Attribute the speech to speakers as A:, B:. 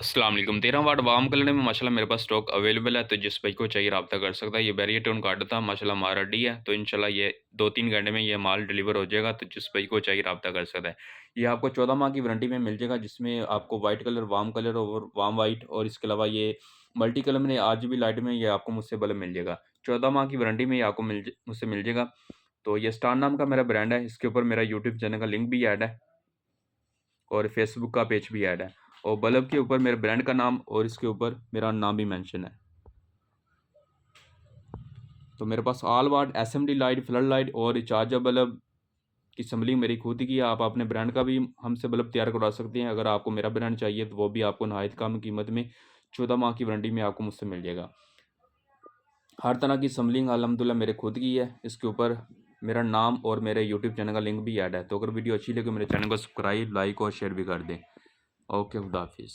A: अस्सलाम वालेकुम 13 वाट warm colour में माशाल्लाह मेरे पास स्टॉक अवेलेबल है। तो जिस भाई को चाहिए रब्ता कर सकता है। ये बैरिएटोन कार्ड था माशाल्लाह मार रेडी है। तो इंशाल्लाह ये 2-3 घंटे में ये माल डिलीवर हो जाएगा। तो जिस भाई को चाहिए रब्ता कर सकता है। ये आपको 14 माह की वारंटी में मिल जाएगा, जिसमें आपको वाइट कलर, वार्म कलर और वार्म वाइट, और इसके अलावा ये मल्टी कलर में आरजीबी लाइट में ये आपको मुझसे बल्ब मिल जाएगा। 14 माह की वारंटी में ये आपको मुझसे मिल जाएगा। तो ये स्टार नाम का मेरा ब्रांड है। इसके ऊपर मेरा यूट्यूब चैनल का लिंक भी ऐड है और फेसबुक का पेज भी ऐड है। और बल्ब के ऊपर मेरे ब्रांड का नाम और इसके ऊपर मेरा नाम भी मेंशन है। तो मेरे पास ऑल वाट, एसएमडी लाइट, फ्लड लाइट और रिचार्जर बल्ब की असम्बलिंग मेरी खुद की है। आप अपने ब्रांड का भी हमसे बल्ब तैयार करवा सकते हैं। अगर आपको मेरा ब्रांड चाहिए तो वो भी आपको नहायत कम कीमत में 14 माह की वारंटी में आपको मुझसे मिल जाएगा। हर तरह की असम्बलिंग अल्हम्दुलिल्लाह मेरे खुद की है। इसके ऊपर मेरा नाम और मेरे यूट्यूब चैनल का लिंक भी ऐड है। तो अगर वीडियो अच्छी लगे मेरे चैनल को सब्सक्राइब, लाइक और शेयर भी कर दें। ओके, खुदा हाफिज़।